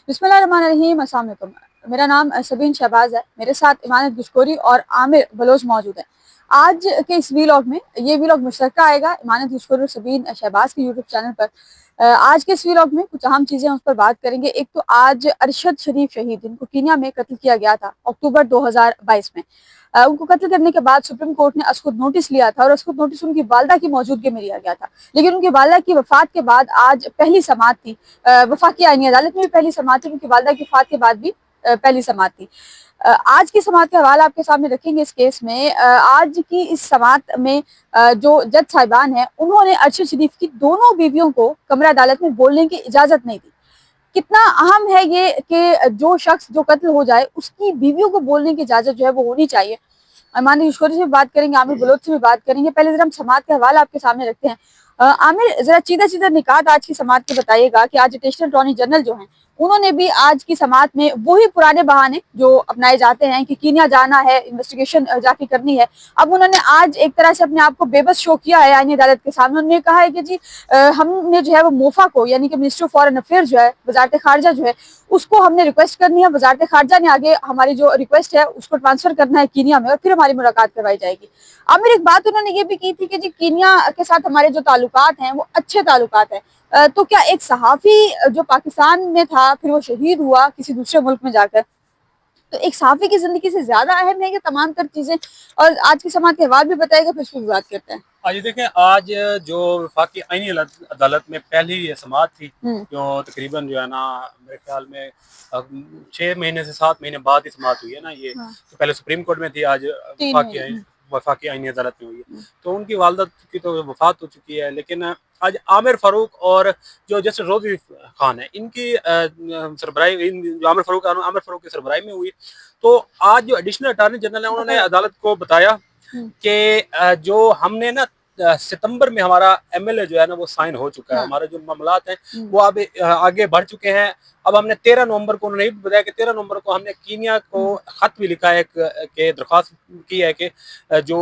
बिस्मिल्लाहिर्रहमानिर्रहीम। अस्सलाम वालेकुम। मेरा नाम सबीन शहबाज है। मेरे साथ इमानत गुशकोरी और आमिर बलोच मौजूद है। आज के इस वीलॉग में ये वीलॉग मुश्तरका आएगा इमानत गुशकोरी और सबीन शहबाज के यूट्यूब चैनल पर। आज के इस वीलॉग में कुछ अहम चीज़ें उस पर बात करेंगे। एक तो आज अरशद शरीफ शहीद, जिनको कीनिया में कत्ल किया गया था अक्टूबर 2022 में। उनको कत्ल करने के बाद सुप्रीम कोर्ट ने अस्कुद नोटिस लिया था और अस्कुद नोटिस उनकी वालदा की मौजूदगी में लिया गया था। लेकिन उनकी वालदा की वफात के बाद आज पहली समाअत थी। वफाकी आईनी अदालत में भी पहली समाअत थी, उनकी वालदा की वफात के बाद भी पहली समाअत थी। आज की समाअत का हवाला आपके सामने रखेंगे। इस केस में आज की इस समाअत में जो जज साहिबान हैं, उन्होंने अरशद शरीफ की दोनों बीवियों को कमरा अदालत में बोलने की इजाजत नहीं दी। कितना अहम है ये कि जो शख्स जो कत्ल हो जाए उसकी बीवियों को बोलने की इजाजत जो है वो होनी चाहिए। माननीय ईश्वरी से भी बात करेंगे, आमिर बलोच से भी बात करेंगे। पहले जरा हम समाअत का हवाला आपके सामने रखते हैं। आमिर, जरा सीधा सीधा निकात आज की समाअत के बताइएगा कि आज एडिशनल अटॉर्नी जनरल जो हैं, उन्होंने भी आज की समाअत में वही पुराने बहाने जो अपनाए जाते हैं कि कीनिया जाना है, इन्वेस्टिगेशन जाके करनी है। अब उन्होंने आज एक तरह से अपने आप को बेबस शो किया है आईनी अदालत के सामने। उन्होंने कहा है कि जी हमने जो है वो मोफा को, यानी कि मिनिस्ट्री ऑफ फॉरेन अफेयर्स जो है, वजारत खारजा जो है, उसको हमने रिक्वेस्ट करनी है। वजारत खारजा ने आगे हमारी जो रिक्वेस्ट है उसको ट्रांसफर करना है कीनिया में और फिर हमारी मुलाकात करवाई जाएगी। आमिर, एक बात उन्होंने ये भी की थी कि जी कीनिया के साथ हमारे जो ताल्लुकात हैं वो अच्छे ताल्लुकात हैं। तो क्या एक सहाफ़ी जो पाकिस्तान में था फिर वो शहीद हुआ किसी दूसरे मुल्क में जाकर, तो एक सहाफ़ी की जिंदगी से ज्यादा अहम है ये तमाम तर चीजें? और आज की समाअत के हवाले भी बताएगा, फिर उसकी बात करते हैं। आज देखें, आज जो वफाकी आईनी अदालत में पहली ये समाअत थी, जो तकरीबन जो है ना मेरे ख्याल में 6 महीने से 7 महीने बाद ही समाअत हुई है ना ये। तो पहले सुप्रीम कोर्ट में थी, आज वफाकी आईनी अदालत में हुई है। तो उनकी वालदा की तो वफात हो चुकी है, लेकिन आज आमिर फारूक और जो जस्टिस रोजी खान है, इनकी सरबराही, जो आमिर फारूक की सरबराही में हुई। तो आज जो एडिशनल अटॉर्नी जनरल है, उन्होंने अदालत को बताया कि जो हमने ना सितंबर में हमारा एमएलए जो है ना वो साइन हो चुका है। हमारे जो मामलात हैं वो अब आगे बढ़ चुके हैं। अब हमने 13 नवंबर को, उन्होंने बताया कि 13 नवंबर को हमने कीनिया को खत भी लिखा है कि दरख्वास्त की है कि जो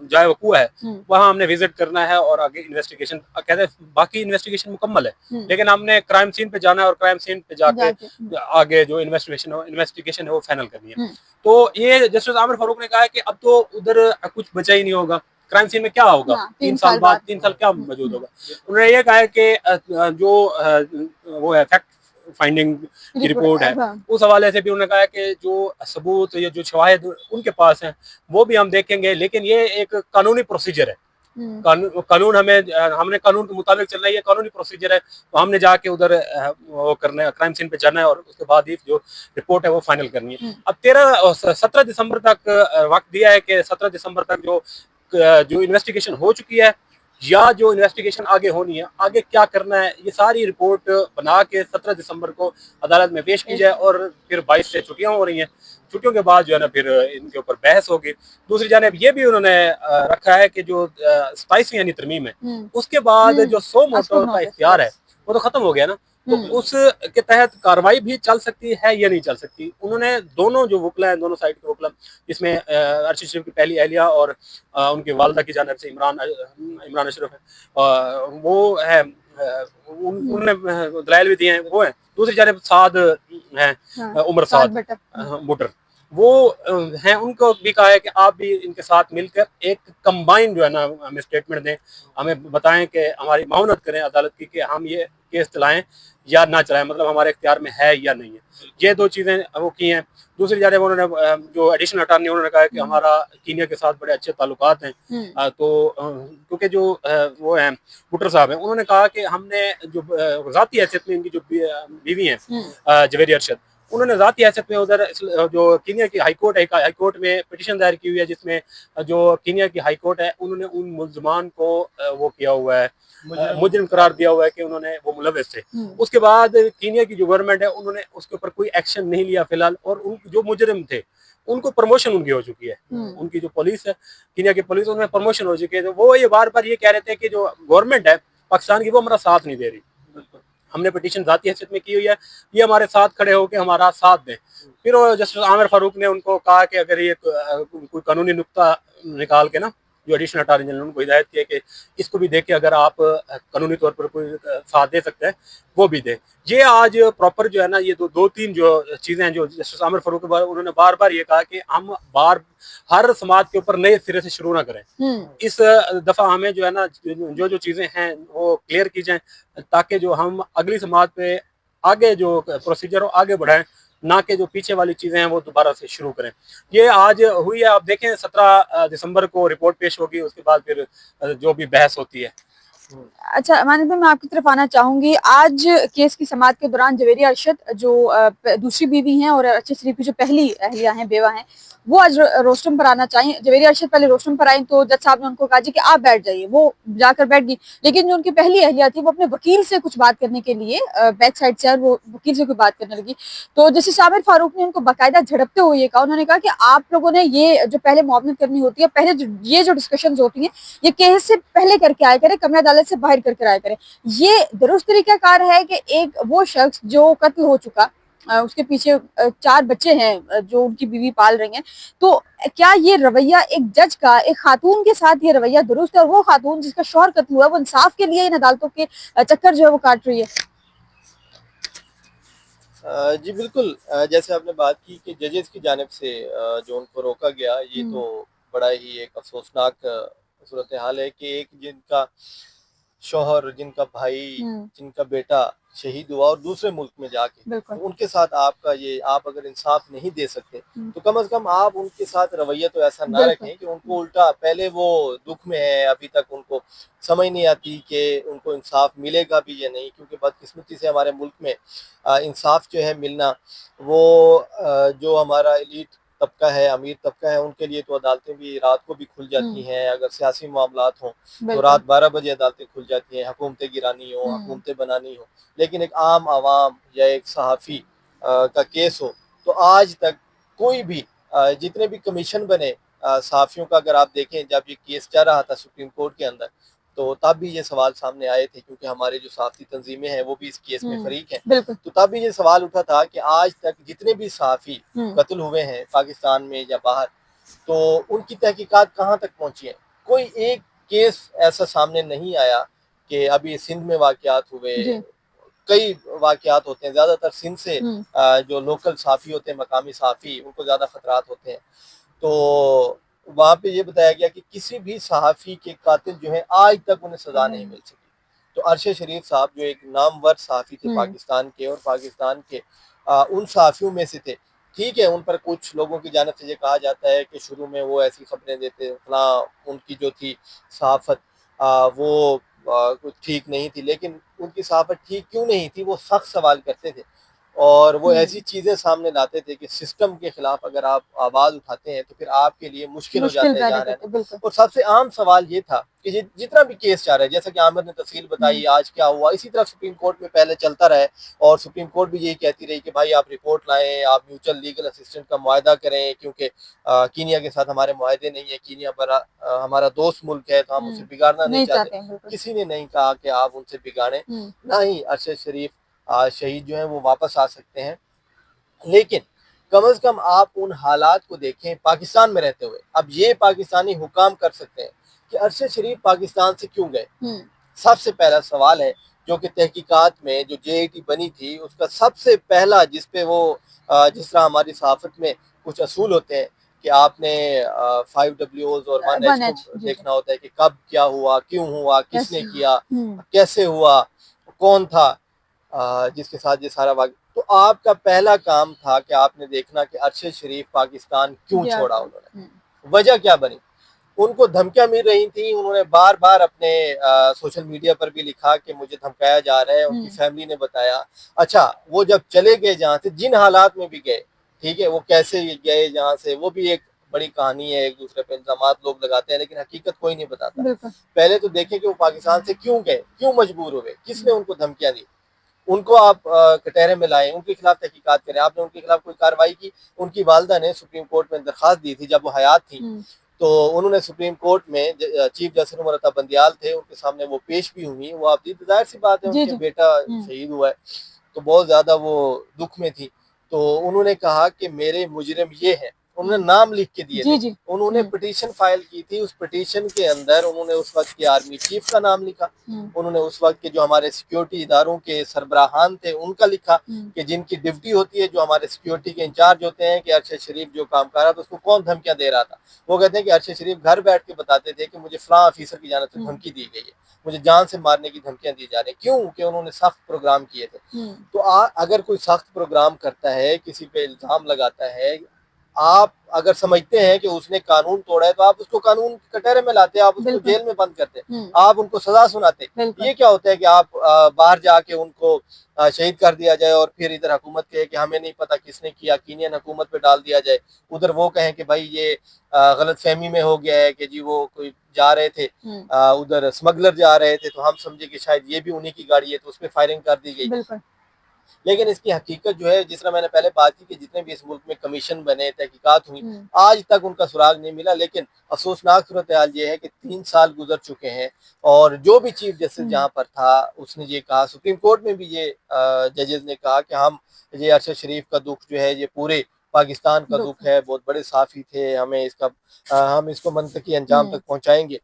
जाए वकूआ है वहाँ हमने विजिट करना है और आगे इन्वेस्टिगेशन, कहते हैं बाकी इन्वेस्टिगेशन मुकम्मल है, लेकिन हमने क्राइम सीन पे जाना है और क्राइम सीन पे जाके आगे जो इन्वेस्टिगेशन है वो फाइनल करनी है। तो ये जस्टिस आमिर फारूक ने कहा है कि अब तो उधर कुछ बचा ही नहीं होगा, क्राइम सीन में क्या होगा, 3 साल बाद, 3 साल क्या मौजूद होगा। उन्होंने ये कहा है कि जो वो है फैक्ट फाइंडिंग की रिपोर्ट है, उस हवाले से भी उन्होंने कहा है कि जो सबूत या जो शवाहिद उनके पास हैं वो भी हम देखेंगे, लेकिन ये एक कानूनी प्रोसीजर है। कानून हमने कानून के मुताबिक चलना है, ये कानूनी प्रोसीजर है। तो हमने जाके उधर वो करना है, क्राइम सीन पे जाना है और उसके बाद ही जो रिपोर्ट है वो फाइनल करनी है। अब 17 दिसंबर तक वक्त दिया है कि 17 दिसंबर तक जो इन्वेस्टिगेशन हो चुकी है या जो इन्वेस्टिगेशन आगे होनी है, आगे क्या करना है, ये सारी रिपोर्ट बना के 17 दिसंबर को अदालत में पेश की जाए। और फिर 22 से छुट्टियां हो रही हैं, छुट्टियों के बाद जो है ना फिर इनके ऊपर बहस होगी। दूसरी जानिब ये भी उन्होंने रखा है कि जो 27वीं यानी तरमीम है, उसके बाद जो 100 मोटो का इख्तियार है वो तो खत्म हो गया ना, तो उसके तहत कार्रवाई भी चल सकती है या नहीं चल सकती। उन्होंने दोनों जो वकला हैं, दोनों साइड के वकला, जिसमें अरशद शरीफ की पहली अहलिया और उनकी वालदा की जानिब से इमरान अशरफ है, वो है, उन्होंने दलाइल भी दिए हैं, वो है। दूसरी जानिब साद हैं, उमर साद बुटर, वो हैं, उनको भी कहा है कि आप भी इनके साथ मिलकर एक कंबाइन जो है ना हमें स्टेटमेंट दें, हमें बताएं कि हमारी माउनत करें अदालत की कि हम ये केस चलाएं या ना चलाएं, मतलब हमारे इख्तियार में है या नहीं है। ये दो चीज़ें वो की हैं। दूसरी जानिब उन्होंने जो एडिशनल अटॉर्नी, उन्होंने कहा कि हमारा कीनिया के साथ बड़े अच्छे ताल्लुकात हैं। तो क्योंकि जो वो हैं बुटर साहब हैं, उन्होंने कहा कि हमने जो ज़ाती हैसियत में इनकी जो बीवी हैं जवेरी अरशद, उन्होंने ज़ाती हैसियत में उधर जो कीनिया की हाईकोर्ट है, हाईकोर्ट में पिटीशन दायर की हुई है, जिसमें जो कीनिया की हाईकोर्ट है उन्होंने उन मुल्जमान को वो किया हुआ है, मुजरिम करार दिया हुआ है कि उन्होंने वो मुलविस थे। उसके बाद कीनिया की जो गवर्नमेंट है उन्होंने उसके ऊपर कोई एक्शन नहीं लिया फिलहाल, और उन जो मुजरिम थे उनको प्रमोशन उनकी हो चुकी है। उनकी जो पुलिस है, कीनिया की पुलिस, उनमें प्रमोशन हो चुकी है। तो वो ये बार बार ये कह रहे थे कि जो गवर्नमेंट है पाकिस्तान की वो हमारा साथ नहीं दे रही। हमने पिटीशन ज़ाती हैसियत में की हुई है, ये हमारे साथ खड़े होकर हमारा साथ दें। फिर जस्टिस आमिर फारूक ने उनको कहा कि अगर ये कोई कानूनी नुक्ता निकाल के ना जो एडिशनल अटॉर्नी जनरल उनको हिदायत की है कि इसको भी देख के अगर आप कानूनी तौर पर कोई साथ दे सकते हैं वो भी दे। ये आज प्रॉपर जो है ना, ये दो तीन जो चीज़ें हैं जो जस्टिस आमिर फारूक उन्होंने बार बार ये कहा कि हम हर समाज के ऊपर नए सिरे से शुरू ना करें। इस दफ़ा हमें जो है ना जो चीज़ें हैं वो क्लियर की जाएं, ताकि जो हम अगली समाज पे आगे जो प्रोसीजर हो आगे बढ़ाएं, ना कि जो पीछे वाली चीज़ें हैं वो दोबारा से शुरू करें। ये आज हुई है, आप देखें 17 दिसंबर को रिपोर्ट पेश होगी, उसके बाद फिर जो भी बहस होती है। अच्छा अमानत भाई, मैं आपकी तरफ आना चाहूंगी। आज केस की समाअत के दौरान जवेरिया अरशद जो दूसरी बीवी हैं और अरशद शरीफ की जो पहली अहलिया हैं, बेवा हैं, वो आज रोस्टम पर आना चाहिए। जवेरिया अरशद पहले रोस्टम पर आई तो जज साहब ने उनको कहा जी कि आप बैठ जाइए, वो जाकर बैठ गई। लेकिन जो उनकी पहली अहलिया थी वो अपने वकील से कुछ बात करने के लिए बैक साइड से वो वकील से कोई बात करने लगी, तो जस्टिस आमिर फारूक ने उनको बाकायदा झड़पते हुए ये कहा, उन्होंने कहा कि आप लोगों ने ये जो पहले मुआवनत करनी होती है, पहले ये जो डिस्कशन होती है ये केस से पहले करके आया करें, कमरा अदालत से बाहर करके आया करें। ये दुरुस्त तरीकाकार है कि एक वो शख्स जो कत्ल हो चुका, उसके पीछे 4 बच्चे हैं जो उनकी बीवी पाल रही हैं, तो क्या ये रवैया एक जज का एक खातून के साथ ये रवैया दुरुस्त है? और वो खातून जिसका शौहर कत्ल हुआ वो इंसाफ के लिए इन अदालतों के चक्कर जो है वो काट रही है। जी बिल्कुल, जैसे आपने बात की कि जजेस की जानिब से जो उनको रोका गया, ये तो बड़ा ही एक अफसोसनाक सूरत हाल है कि एक जिनका शौहर, जिनका भाई, जिनका बेटा शहीद हुआ और दूसरे मुल्क में जाके, तो उनके साथ आपका ये, आप अगर इंसाफ नहीं दे सकते तो कम से कम आप उनके साथ रवैया तो ऐसा ना रखें कि उनको उल्टा, पहले वो दुख में है, अभी तक उनको समझ नहीं आती कि उनको इंसाफ मिलेगा भी या नहीं, क्योंकि बदकिस्मती से हमारे मुल्क में इंसाफ जो है मिलना, वो जो हमारा एलीट तबका है, अमीर तबका है, उनके लिए तो अदालतें भी रात को भी खुल जाती हैं। अगर सियासी मामलात हों तो रात 12 बजे अदालतें खुल जाती हैं, हुकूमतें गिरानी हो, हुकूमतें बनानी हो। लेकिन एक आम आवाम या एक सहाफ़ी का केस हो तो आज तक कोई भी, जितने भी कमीशन बने सहाफ़ियों का, अगर आप देखें जब ये केस चल रहा था सुप्रीम कोर्ट के अंदर, तो तब भी ये सवाल सामने आए थे, क्योंकि हमारे जो सहाफ़ी तंजीमें हैं वो भी इस केस में फरीक हैं, तो तब भी ये सवाल उठा था कि आज तक जितने भी सहाफ़ी कत्ल हुए हैं पाकिस्तान में या बाहर, तो उनकी तहकीकात कहाँ तक पहुँची है। कोई एक केस ऐसा सामने नहीं आया कि अभी सिंध में वाक़यात हुए, कई वाक़यात होते हैं, ज़्यादातर सिंध से जो लोकल सहाफ़ी होते हैं, मकामी सहाफ़ी, उनको ज़्यादा ख़तरात होते हैं। तो वहाँ पे ये बताया गया कि किसी भी सहाफ़ी के कातिल जो है आज तक उन्हें सज़ा नहीं मिल सकी। तो अरशद शरीफ साहब जो एक नामवर सहाफ़ी थे पाकिस्तान के, और पाकिस्तान के उन सहाफ़ियों में से थे। ठीक है, उन पर कुछ लोगों की जानिब से ये कहा जाता है कि शुरू में वो ऐसी खबरें देते, फलां उनकी जो थी सहाफ़त वो कुछ ठीक नहीं थी, लेकिन उनकी सहाफ़त ठीक क्यों नहीं थी, वो सख्त सवाल करते थे और वो ऐसी चीज़ें सामने लाते थे कि सिस्टम के खिलाफ अगर आप आवाज़ उठाते हैं तो फिर आपके लिए मुश्किल हो जाता है जहाँ रहना। और सबसे आम सवाल ये था कि जितना भी केस जा रहा है, जैसा कि आमिर ने तफसील बताई आज क्या हुआ, इसी तरह सुप्रीम कोर्ट में पहले चलता रहा और सुप्रीम कोर्ट भी यही कहती रही कि भाई आप रिपोर्ट लाएं, आप म्यूचुअल लीगल असिस्टेंट का मुआहदा करें, क्योंकि कीनिया के साथ हमारे मुआहदे नहीं है, कीनिया बड़ा हमारा दोस्त मुल्क है, तो हम उसे बिगाड़ना नहीं चाहते। किसी ने नहीं कहा कि आप उनसे बिगाड़ें, ना ही अरशद शरीफ शहीद जो हैं वो वापस आ सकते हैं। लेकिन कम से कम आप उन हालात को देखें पाकिस्तान में रहते हुए। अब ये पाकिस्तानी हुकाम कर सकते हैं कि अरशद शरीफ पाकिस्तान से क्यों गए। सबसे पहला सवाल है जो कि तहकीकात में जो JIT बनी थी उसका सबसे पहला, जिस पे वो जिस तरह हमारी सहाफत में कुछ असूल होते हैं कि आपने 5 Ws और 1 H को देखना होता है कि कब क्या हुआ, क्यों हुआ, किसने किया, कैसे हुआ, कौन था जिसके साथ ये सारा वाक़। तो आपका पहला काम था कि आपने देखना कि अरशद शरीफ पाकिस्तान क्यों छोड़ा उन्होंने, वजह क्या बनी। उनको धमकियां मिल रही थी, उन्होंने बार बार अपने सोशल मीडिया पर भी लिखा कि मुझे धमकाया जा रहा है, उनकी फैमिली ने बताया। अच्छा, वो जब चले गए जहाँ से, जिन हालात में भी गए, ठीक है, वो कैसे गए जहाँ से, वो भी एक बड़ी कहानी है, एक दूसरे पे इल्जामात लोग लगाते हैं लेकिन हकीकत कोई नहीं बताता। पहले तो देखें कि वो पाकिस्तान से क्यों गए, क्यों मजबूर हुए, किसने उनको धमकियां दी, उनको आप कटहरे में लाएं, उनके खिलाफ तहकीकात करें। आपने उनके खिलाफ कोई कार्रवाई की? उनकी वालदा ने सुप्रीम कोर्ट में दरखास्त दी थी जब वो हयात थी, तो उन्होंने सुप्रीम कोर्ट में चीफ जस्टिस उमर बंदियाल थे, उनके सामने वो पेश भी हुई। वो आप जाहिर सी बात है, उनके बेटा शहीद हुआ है तो बहुत ज्यादा वो दुख में थी। तो उन्होंने कहा कि मेरे मुजरिम ये हैं, उन्होंने नाम लिख के दिए जी थे। जी उन्होंने पिटीशन फाइल की थी, उस पिटीशन के अंदर उन्होंने उस वक्त के आर्मी चीफ का नाम लिखा, उन्होंने उस वक्त के जो हमारे सिक्योरिटी इदारों के सरबराहान थे उनका लिखा कि जिनकी ड्यूटी होती है, जो हमारे सिक्योरिटी के इंचार्ज होते हैं, कि अरशद शरीफ जो काम कर रहा था उसको कौन धमकियां दे रहा था। वो कहते हैं कि अरशद शरीफ घर बैठ के बताते थे कि मुझे फलां ऑफिसर की जानिब से धमकी दी गई है, मुझे जान से मारने की धमकियां दी जा रही, क्यों कि उन्होंने सख्त प्रोग्राम किए थे। तो अगर कोई सख्त प्रोग्राम करता है, किसी पे इल्जाम लगाता है, आप अगर समझते हैं कि उसने कानून तोड़ा है तो आप उसको कानून कटहरे में लाते, आप उसको जेल में बंद करते, आप उनको सजा सुनाते। ये क्या होता है कि आप बाहर जाके उनको शहीद कर दिया जाए और फिर इधर हुकूमत कहे कि हमें नहीं पता किसने किया, कीनियन हुकूमत पे डाल दिया जाए, उधर वो कहें कि भाई ये गलत फहमी में हो गया है कि जी वो कोई जा रहे थे, उधर स्मगलर जा रहे थे तो हम समझे कि शायद ये भी उन्हीं की गाड़ी है तो उस पर फायरिंग कर दी गई। लेकिन इसकी हकीकत जो है, जिस तरह मैंने पहले बात की कि जितने भी इस मुल्क में कमीशन बने, तहकीकात हुई, आज तक उनका सुराग नहीं मिला। लेकिन अफसोसनाक सूरत हाल ये है कि 3 साल गुजर चुके हैं और जो भी चीफ जस्टिस जहाँ पर था उसने ये कहा, सुप्रीम कोर्ट में भी ये जजेस ने कहा कि हम ये अरशद शरीफ का दुख जो है ये पूरे पाकिस्तान का दुख है, बहुत बड़े साफी थे, हमें इसका हम इसको मंतकी अंजाम तक पहुँचाएंगे।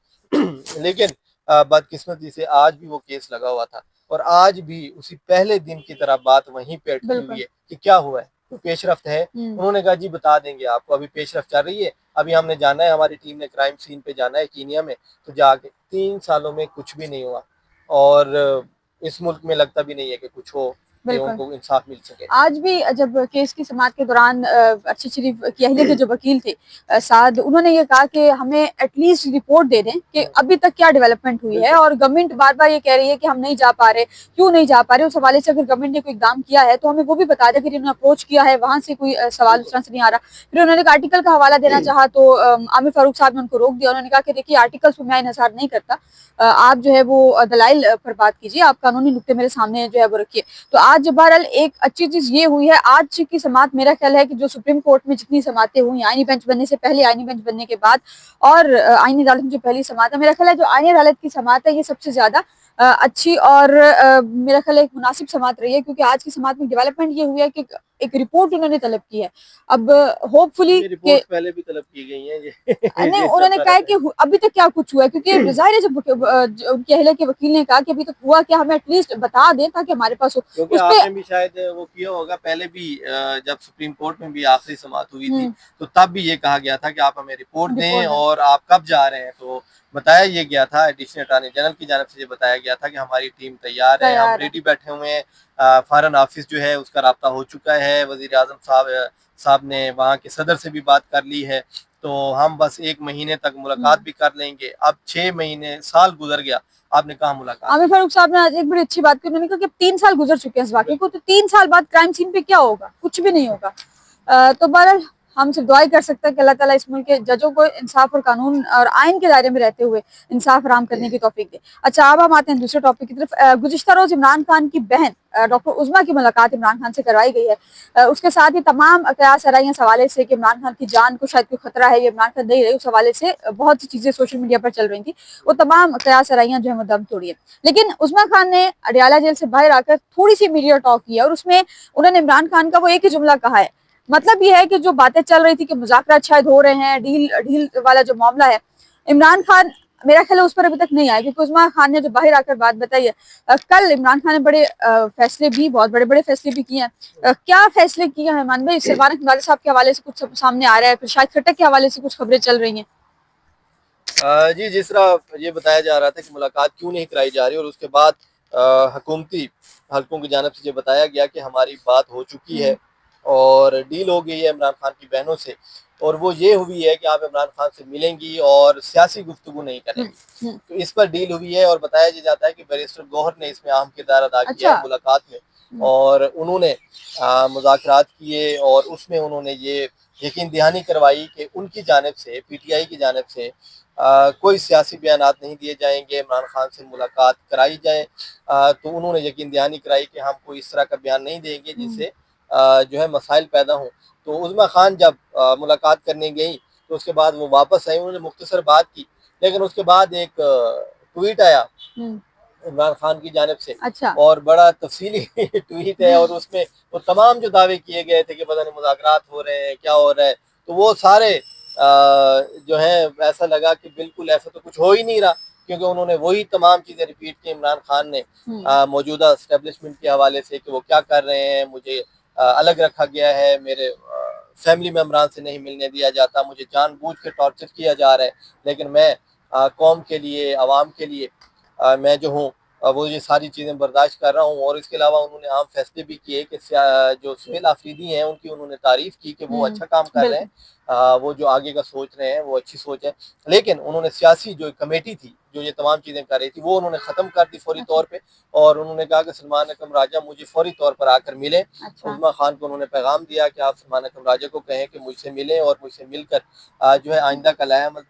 लेकिन बदकिस्मती से आज भी वो केस लगा हुआ था और आज भी उसी पहले दिन की तरह बात वहीं पे अटकी हुई है कि क्या हुआ है, तो पेशरफ्त है। उन्होंने कहा जी बता देंगे आपको, अभी पेशरफ्त चल रही है, अभी हमने जाना है, हमारी टीम ने क्राइम सीन पे जाना है कीनिया में, तो जाके 3 सालों में कुछ भी नहीं हुआ और इस मुल्क में लगता भी नहीं है कि कुछ हो कि उनको इंसाफ मिल सके। आज भी जब केस की समाअत के दौरान अरशद शरीफ की अहलिया के जो वकील थे साद, उन्होंने ये कहा कि हमें एटलीस्ट रिपोर्ट दे दें कि अभी तक क्या डेवलपमेंट हुई है, और गवर्नमेंट बार बार ये कह रही है कि हम नहीं जा पा रहे, क्यों नहीं जा पा रहे। उस हवाले से अगर गवर्नमेंट ने कोई इकदाम किया है तो हमें वो भी बता दें कि उन्होंने अप्रोच किया है, वहाँ से कोई सवाल उस तरह से नहीं आ रहा। फिर उन्होंने एक आर्टिकल का हवाला देना चाहा तो आमिर फारूक साहब ने उनको रोक दिया। उन्होंने कहा कि देखिए आर्टिकल्स पर मैं इन्हिसार नहीं करता, आप जो है वो दलाइल पर बात कीजिए, आप कानूनी नुक्ते मेरे सामने जो है वो रखिए। तो आज बहरहाल एक अच्छी चीज ये हुई है, आज की समाअत मेरा ख्याल है कि जो सुप्रीम कोर्ट में जितनी समाअतें हुई आईनी बेंच बनने से पहले, आईनी बेंच बनने के बाद और आईनी अदालत में जो पहली समाअत है, मेरा ख्याल है जो आईनी अदालत की समाअत है ये सबसे ज्यादा अच्छी और मेरा ख्याल एक मुनासिब समाअत रही है, क्योंकि आज की समाअत में डेवलपमेंट ये हुआ है कि एक रिपोर्ट उन्होंने तलब की है। अब होपफुली रिपोर्ट पहले भी तलब की गई है ये नहीं, उन्होंने कहा कि अभी तक क्या कुछ हुआ है, क्योंकि जाहिर है जब उनके अहले के वकील ने कहा कि अभी तक हुआ क्या, हमें एटलीस्ट बता दें ताकि हमारे पास हो। क्योंकि आपने भी शायद वो किया होगा पहले भी, जब सुप्रीम कोर्ट में भी आखिरी समाअत हुई थी तो तब भी ये कहा गया था कि आप हमें रिपोर्ट दें और आप कब जा रहे हैं, तो बताया ये गया था, एडिशनल अटॉर्नी जनरल की जानिब से ये बताया गया था कि हमारी टीम तैयार है, हम रेडी बैठे हुए हैं, फॉरेन ऑफिस जो है उसका राब्ता हो चुका है, वजीर आजम साहब ने वहाँ के सदर से भी बात कर ली है, तो हम बस 1 महीने तक मुलाकात भी कर लेंगे। अब 6 महीने साल गुजर गया, आपने कहा मुलाकात। आमिर फारूक साहब ने आज एक बड़ी अच्छी बात की, उन्होंने कहा कि 3 साल गुजर चुके हैं इस वाक़े को, तो 3 साल बाद क्राइम सीन पे क्या होगा, कुछ भी नहीं होगा। तो बहरहाल हम सिर्फ दुआ कर सकते हैं कि अल्लाह ताला इस मुल्क के जजों को इंसाफ और कानून और आइन के दायरे में रहते हुए इंसाफ फराहम करने की तौफीक दे। अच्छा, अब हम आते हैं दूसरे टॉपिक की तरफ। गुज़िश्ता रोज इमरान खान की बहन डॉक्टर उज़मा की मुलाकात इमरान खान से करवाई गई है। उसके साथ ही तमाम कयास आराइयां इस हवाले से कि इमरान खान की जान को शायद कोई खतरा है, ये इमरान खान नहीं रही, उस हवाले से बहुत सी चीजें सोशल मीडिया पर चल रही थी, वो तमाम कयास आराइयां जो है वो दम तोड़ी है। लेकिन उज़मा खान ने अडियाला जेल से बाहर आकर थोड़ी सी मीडिया टॉक की और उसमें उन्होंने इमरान खान का वो एक ही जुमला कहा है, मतलब ये है कि जो बातें चल रही थी कि मुज़ाकरात शायद हो रहे हैं, डील वाला जो मामला है, इमरान खान मेरा ख्याल है उस पर अभी तक नहीं आया, क्योंकि उज़मा खान ने जो बाहर आकर बात बताई है। कल इमरान खान ने बड़े फैसले भी, बहुत बड़े बड़े फैसले भी किए हैं। क्या फैसले किए हैं मान भाई? सरवाना इकबाल साहब के हवाले से कुछ सामने आ रहा है, फिर शायद खट्टक के हवाले से कुछ खबरें चल रही हैं। जी, जिस तरह ये बताया जा रहा था कि मुलाकात क्यों नहीं कराई जा रही, और उसके बाद हुकूमती हलकों की जानिब से ये बताया गया कि हमारी बात हो चुकी है और डील हो गई है इमरान खान की बहनों से, और वो ये हुई है कि आप इमरान खान से मिलेंगी और सियासी गुफ्तगू नहीं करेंगी, तो इस पर डील हुई है। और बताया जाता है कि बैरिस्टर गौहर ने इसमें अहम किरदार अदा किया है मुलाकात में, और उन्होंने मुज़ाकरात किए और उसमें उन्होंने ये यकीन दहानी करवाई कि उनकी जानिब से, PTI की जानिब से कोई सियासी बयानात नहीं दिए जाएंगे, इमरान खान से मुलाकात कराई जाए। तो उन्होंने यकीन दहानी कराई कि हम कोई इस तरह का बयान नहीं देंगे जिससे जो है मसाइल पैदा हों। तो उज़मा खान जब मुलाकात करने गई तो उसके बाद वो वापस आई, उन्होंने मुख्तसर बात की, लेकिन उसके बाद एक ट्वीट आया इमरान खान की जानिब से। अच्छा। और बड़ा तफसीली ट्वीट है, और उसमें वो तमाम जो दावे किए गए थे कि पता नहीं मुज़ाकरात हो रहे हैं, क्या हो रहा है, तो वो सारे जो है ऐसा लगा कि बिल्कुल ऐसा तो कुछ हो ही नहीं रहा, क्योंकि उन्होंने वही तमाम चीज़ें रिपीट की इमरान खान ने मौजूदा एस्टेब्लिशमेंट के हवाले से कि वो क्या कर रहे हैं, मुझे अलग रखा गया है, मेरे फैमिली मेम्बरान से नहीं मिलने दिया जाता, मुझे जानबूझ के टॉर्चर किया जा रहा है, लेकिन मैं कौम के लिए, आवाम के लिए मैं जो हूँ वो ये सारी चीज़ें बर्दाश्त कर रहा हूँ। और इसके अलावा उन्होंने अहम फैसले भी किए कि जो सुहेल आफरीदी हैं उनकी उन्होंने तारीफ़ की कि वो अच्छा काम कर रहे हैं, वो जो आगे का सोच रहे हैं वो अच्छी सोच है। लेकिन उन्होंने सियासी जो कमेटी थी जो ये तमाम चीज़ें कर रही थी वो उन्होंने ख़त्म कर दी फौरी तौर पे, और उन्होंने कहा कि सलमान अकरम राजा मुझे फौरी तौर पर आकर मिलें। उज़मा खान को उन्होंने पैगाम दिया कि आप सलमान अकरम राजा को कहें कि मुझसे मिलें और मुझसे मिलकर जो है आइंदा का लाहेमत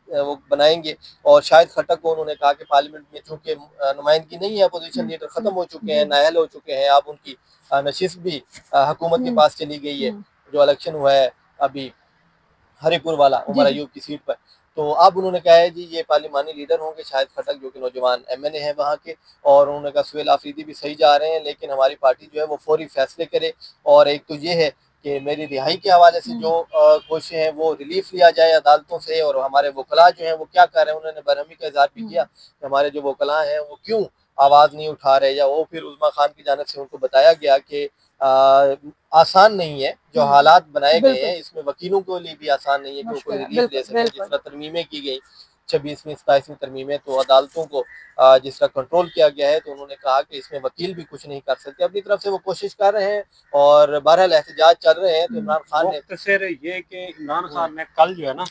वो बनाएंगे। और शाहिद खट्टक को उन्होंने कहा कि पार्लियामेंट में चूँकि नुमाइंदगी नहीं है, अपोजिशन लीडर ख़त्म हो चुके हैं, नाअहल हो चुके हैं, अब उनकी नशिस्त भी हुकूमत के पास चली गई है, जो इलेक्शन हुआ है अभी हरिपुर वाला उमर अयूब की सीट पर। तो अब उन्होंने कहा है जी ये पार्लिमानी लीडर होंगे शाहिद खट्टक, जो कि नौजवान एमएनए हैं वहाँ के, और उन्होंने कहा सुहेल आफरीदी भी सही जा रहे हैं, लेकिन हमारी पार्टी जो है वो फौरी फैसले करे। और एक तो ये है कि मेरी रिहाई के हवाले से जो कोशिशें हैं वो रिलीफ लिया जाए अदालतों से, और हमारे वकला जो हैं वो क्या कर रहे हैं, उन्होंने बरहमी का इजहार भी किया कि हमारे जो वकला हैं वो क्यों आवाज़ नहीं उठा रहे, या वो फिर उज़मा खान की जानिब से उनको बताया गया कि आसान नहीं है जो हालात बनाए गए हैं, इसमें वकीलों के लिए भी आसान नहीं है कि वो कोई रिलीफ ले सके। जिस तरह तरमीमें की गई 26वीं 27वीं तरमीमें, तो अदालतों को जिस तरह कंट्रोल किया गया है, तो उन्होंने कहा कि इसमें वकील भी कुछ नहीं कर सकते। अपनी तरफ से वो कोशिश कर रहे हैं और बहरहाल एहतजाज चल रहे हैं। तो इमरान खान ने फिर ये कि इमरान खान ने कल जो है ना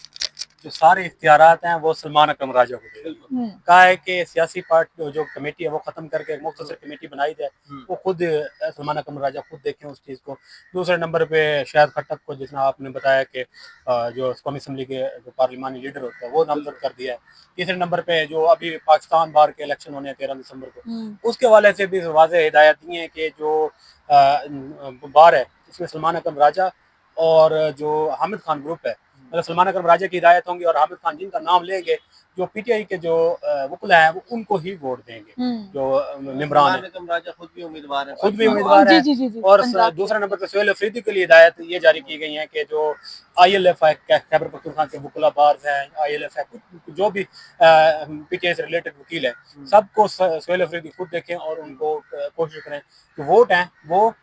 जो सारे इख्तियारात हैं वो सलमान अकरम राजा को दे कहा है कि सियासी पार्टी जो कमेटी है वो ख़त्म करके एक मुख्तसर कमेटी बनाई जाए, वो खुद सलमान अकरम राजा खुद देखें उस चीज़ को। दूसरे नंबर पे शाहिद खट्टक को, जिसने आपने बताया कि जो कौमी असम्बली के जो पार्लिमानी लीडर होता है वो नामजद कर दिया है। तीसरे नंबर पे जो अभी पाकिस्तान बार के इलेक्शन होने हैं 13 दिसंबर को, उसके हवाले से भी वाज़ेह हिदायत दी हैं कि जो बार है इसमें सलमान अकरम राजा और जो हामिद खान ग्रुप है, मतलब सलमान अकरम राजा की हिदायत होंगी और हामिद खान जिनका नाम लेंगे, जो पीटीआई के जो वकला हैं वो उनको ही वोट देंगे, जो निमरान है। राजा खुद भी उम्मीदवार है, और दूसरा नंबर पर सुहेल अफरीदी के लिए हिदायत ये जारी की गई है कि जो ILF है, खैबर पख्तूनख्वा के वकला बार्स हैं, ILF है, जो भी पीटीआई से रिलेटेड वकील है, सबको सुहेल अफरीदी खुद देखें और उनको कोशिश करें कि वोट हैं वो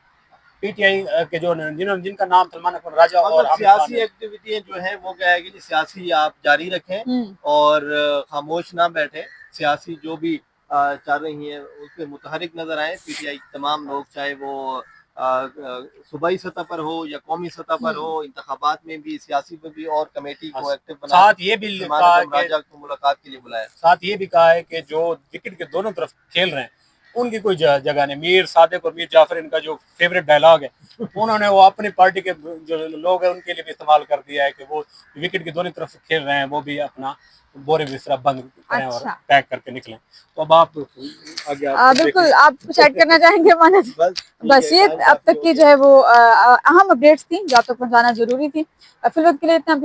पीटीआई के जो जिनका नाम सलमान अकरम राजा और सियासी एक्टिविटी जो है वो क्या है कि सियासी आप जारी रखें और खामोश ना बैठे, सियासी जो भी चल रही है उस पर मुतहरिक नजर आए। पीटीआई तमाम लोग, चाहे वो सूबाई सतह पर हो या कौमी सतह पर हो, इंतखाबात में भी, सियासी में भी, और कमेटी को एक्टिव बनाए। साथ ये भी राजा को मुलाकात के लिए बुलाया। साथ ये भी कहा है कि जो विकेट के दोनों तरफ खेल रहे हैं उनकी कोई जगह नहीं। मीर सादिक और मीर जाफर इनका जो फेवरेट डायलॉग है उन्होंने वो अपनी पार्टी के जो लोग हैं उनके लिए भी इस्तेमाल कर दिया है कि वो विकेट के दोनों तरफ खेल रहे हैं, वो भी अपना बोरे बिस्तरा बंद करें और पैक करके निकलें। तो अब आप आगे बिल्कुल आप कुछ ऐड करना चाहेंगे मानस? बस ये अब तक की जो है वो अहम अपडेट्स थी जो आप तक पहुंचाना जरूरी थी। फिलहाल के लिए इतना।